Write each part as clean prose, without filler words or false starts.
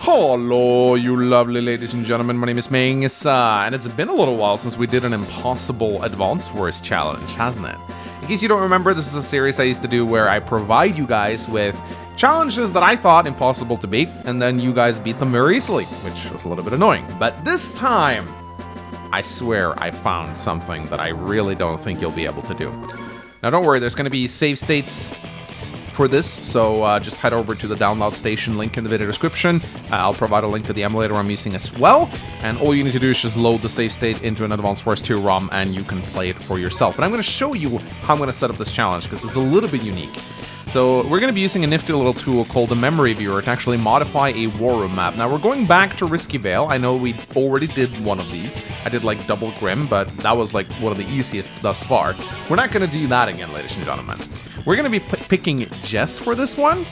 Hello, you lovely ladies and gentlemen, my name is mangsmemes, and it's been a little while since we did an impossible Advanced Wars challenge, hasn't it? In case you don't remember, this is a series I used to do where I provide you guys with challenges that I thought impossible to beat, and then you guys beat them very easily, which was a little bit annoying. But this time, I swear I found something that I really don't think you'll be able to do. Now don't worry, there's going to be save states for this, so just head over to the download station link in the video description. I'll provide a link to the emulator I'm using as well, and all you need to do is just load the save state into an Advanced Wars 2 ROM and you can play it for yourself. But I'm going to show you how I'm going to set up this challenge because it's a little bit unique. So we're going to be using a nifty little tool called the memory viewer to actually modify a war room map. Now we're going back to Risky Vale. I know we already did one of these. I did like double Grim, but that was like one of the easiest thus far. We're not going to do that again, ladies and gentlemen. We're going to be picking Jess for this one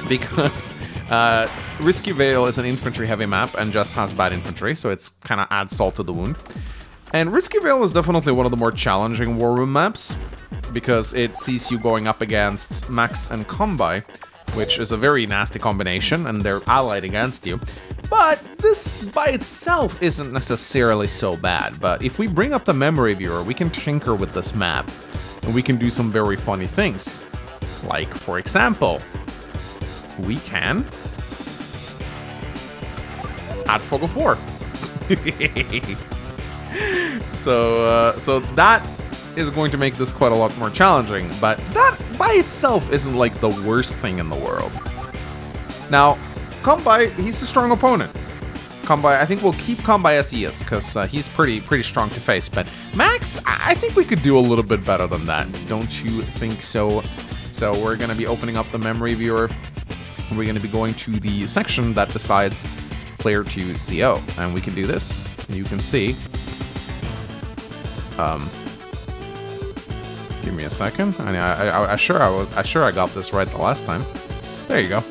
because Risky Vale is an infantry heavy map and Jess has bad infantry, so it's kind of adds salt to the wound. And Risky Vale is definitely one of the more challenging war room maps because it sees you going up against Max and Combi, which is a very nasty combination, and they're allied against you. But this by itself isn't necessarily so bad. But if we bring up the memory viewer, we can tinker with this map, and we can do some very funny things. Like, for example, we can add Fog of War. So that is going to make this quite a lot more challenging, but that by itself isn't like the worst thing in the world. Now, Combi, he's a strong opponent. Combi, I think we'll keep Combi as he is, because he's pretty strong to face, but Max, I think we could do a little bit better than that. Don't you think so? So we're going to be opening up the memory viewer. We're going to be going to the section that decides player to CO, and we can do this. You can see. Give me a second. I sure I got this right the last time. There you go.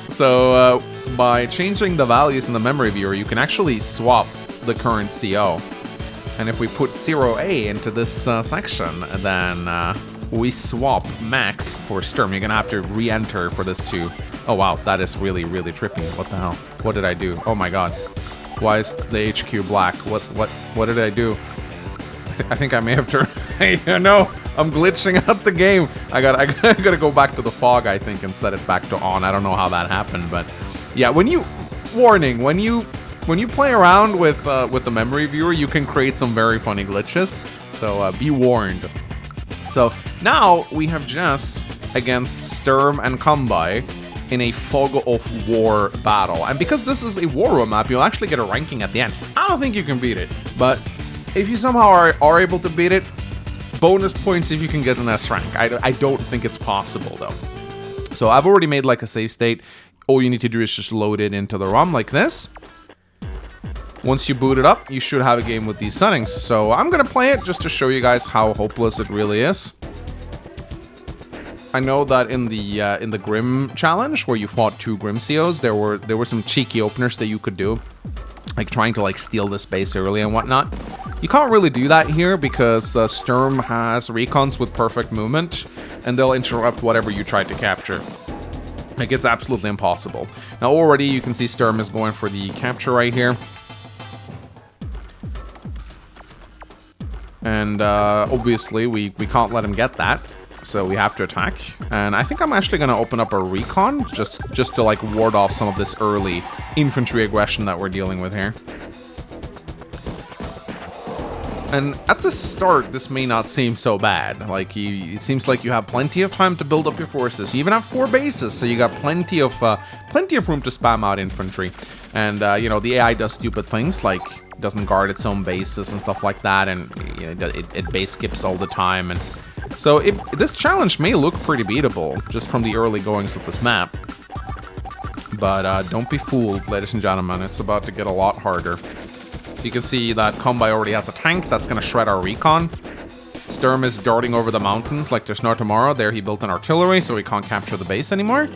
So by changing the values in the memory viewer, you can actually swap the current CO. And if we put 0A into this section, then we swap Max for Sturm. You're gonna have to re-enter for this too. Oh wow, that is really trippy. What the hell? What did I do? Oh my god. Why is the HQ black? What did I do? I think I may have turned. No, I'm glitching out the game. I gotta go back to the fog, I think, and set it back to on. I don't know how that happened, but yeah. When you play around with the memory viewer, you can create some very funny glitches. So be warned. So now we have Jess against Sturm and Combi in a Fog of War battle. And because this is a war room map, you'll actually get a ranking at the end. I don't think you can beat it, but if you somehow are able to beat it, bonus points if you can get an S rank. I don't think it's possible though. So I've already made like a save state. All you need to do is just load it into the ROM like this. Once you boot it up, you should have a game with these settings. So I'm gonna play it just to show you guys how hopeless it really is. I know that in the Grim challenge where you fought 2 Grim COs, there were some cheeky openers that you could do, like trying to like steal this base early and whatnot. You can't really do that here because Sturm has recons with perfect movement, and they'll interrupt whatever you try to capture. Like, it's absolutely impossible. Now already you can see Sturm is going for the capture right here. And obviously we can't let him get that. So we have to attack, and I think I'm actually going to open up a recon just to like ward off some of this early infantry aggression that we're dealing with here. And at the start, this may not seem so bad. Like, it seems like you have plenty of time to build up your forces. You even have 4 bases, so you got plenty of room to spam out infantry. And you know, the AI does stupid things like doesn't guard its own bases and stuff like that, and you know, it base skips all the time. And so this challenge may look pretty beatable just from the early goings of this map. But don't be fooled, ladies and gentlemen. It's about to get a lot harder. So you can see that Combi already has a tank that's going to shred our recon. Sturm is darting over the mountains like there's no tomorrow. There he built an artillery, so he can't capture the base anymore.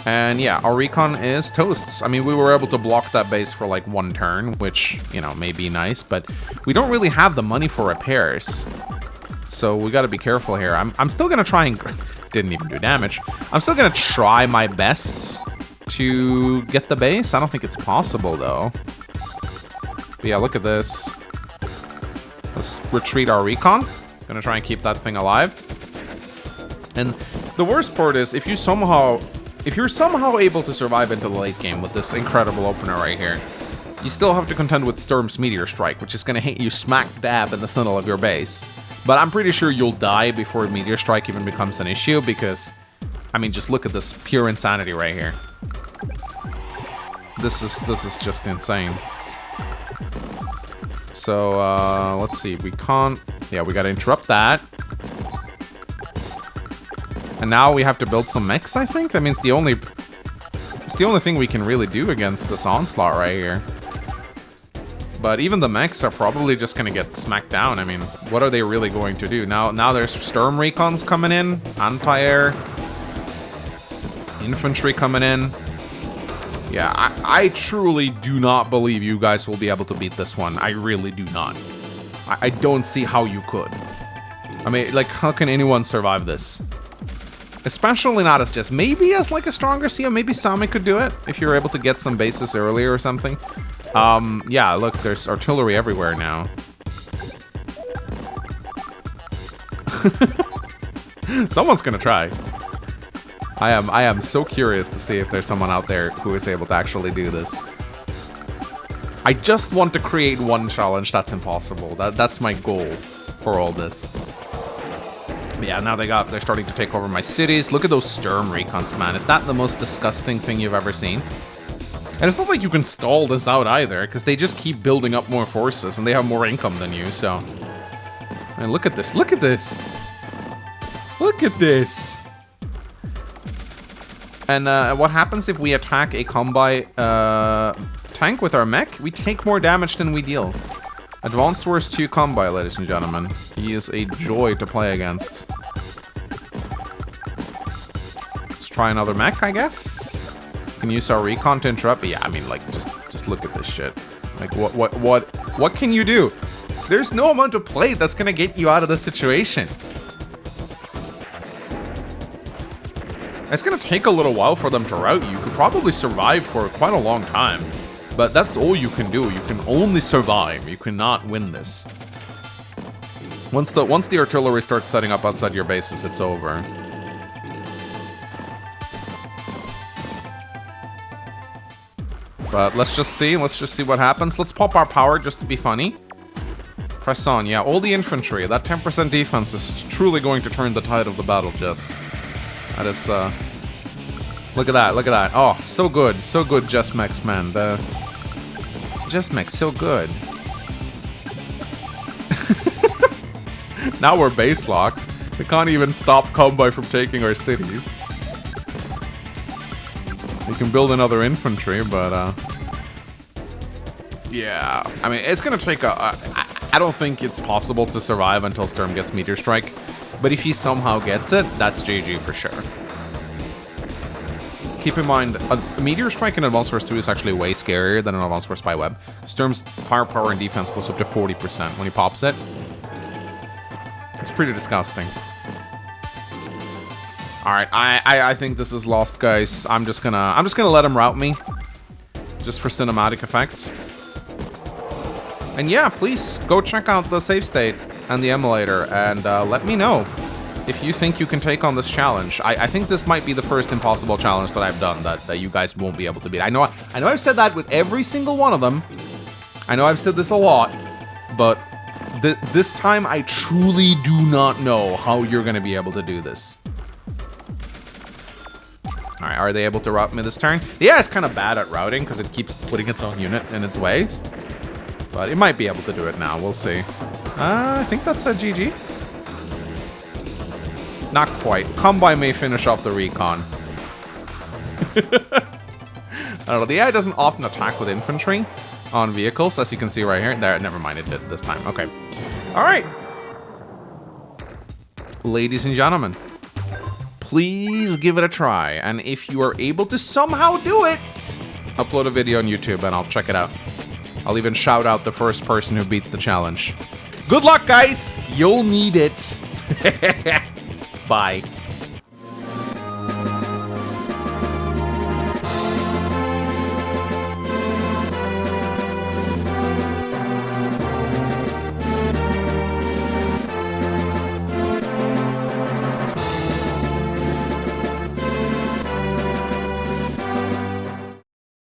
And yeah, our recon is toasts. I mean, we were able to block that base for like 1 turn, which, you know, may be nice, but we don't really have the money for repairs. So we got to be careful here. I'm still going to try and... Didn't even do damage. I'm still going to try my best to get the base? I don't think it's possible, though. But yeah, look at this. Let's retreat our recon. Gonna try and keep that thing alive. And the worst part is, if you're somehow able to survive into the late game with this incredible opener right here, you still have to contend with Sturm's Meteor Strike, which is gonna hit you smack dab in the center of your base. But I'm pretty sure you'll die before Meteor Strike even becomes an issue, because, I mean, just look at this pure insanity right here. This is just insane. So, let's see, we can't... Yeah, we gotta interrupt that. And now we have to build some mechs, I think? That means it's the only thing we can really do against this onslaught right here. But even the mechs are probably just gonna get smacked down. I mean, what are they really going to do? Now there's Sturm recons coming in, anti-air, infantry coming in. Yeah, I truly do not believe you guys will be able to beat this one. I really do not. I don't see how you could. I mean, like, how can anyone survive this? Especially not as just, maybe as like a stronger CO, maybe Sami could do it, if you're able to get some bases earlier or something. Yeah, look, there's artillery everywhere now. Someone's gonna try. I am so curious to see if there's someone out there who is able to actually do this. I just want to create one challenge that's impossible. That's my goal for all this. Yeah, now they're starting to take over my cities. Look at those Sturm recons, man. Is that the most disgusting thing you've ever seen? And it's not like you can stall this out either, because they just keep building up more forces, and they have more income than you, so... Man, look at this. Look at this! Look at this! And what happens if we attack a combi tank with our mech? We take more damage than we deal. Advanced Wars 2 combi, ladies and gentlemen. He is a joy to play against. Let's try another mech, I guess. Can use our recon to interrupt. But yeah, I mean, like, just look at this shit. Like, what can you do? There's no amount of play that's gonna get you out of this situation. It's gonna take a little while for them to rout you. You could probably survive for quite a long time. But that's all you can do. You can only survive. You cannot win this. Once the artillery starts setting up outside your bases, it's over. But let's just see what happens. Let's pop our power just to be funny. Press on. Yeah, all the infantry. That 10% defense is truly going to turn the tide of the battle, Jess. That is, look at that, look at that. Oh, so good, Jess Mex, man. The Jess Mex, so good. Now we're base locked. We can't even stop combi from taking our cities. We can build another infantry, but, yeah. I mean, it's gonna take I don't think it's possible to survive until Sturm gets Meteor Strike. But if he somehow gets it, that's GG for sure. Keep in mind, a Meteor Strike in Advanced Wars 2 is actually way scarier than an Advanced Wars Spy Web. Sturm's firepower and defense goes up to 40% when he pops it. It's pretty disgusting. Alright, I think this is lost, guys. I'm just gonna let him rout me. Just for cinematic effects. And yeah, please go check out the save state and the emulator, and let me know if you think you can take on this challenge. I think this might be the first impossible challenge that I've done that you guys won't be able to beat. I know I've said that with every single one of them. I know I've said this a lot, but this time I truly do not know how you're going to be able to do this. Alright, are they able to route me this turn? Yeah, it's kind of bad at routing because it keeps putting its own unit in its way. But it might be able to do it now, we'll see. I think that's a GG. Not quite. Combi may finish off the recon. I don't know, the AI doesn't often attack with infantry on vehicles, as you can see right here. There, never mind, it did this time. Okay. Alright. Ladies and gentlemen, please give it a try. And if you are able to somehow do it, upload a video on YouTube and I'll check it out. I'll even shout out the first person who beats the challenge. Good luck, guys! You'll need it. Bye.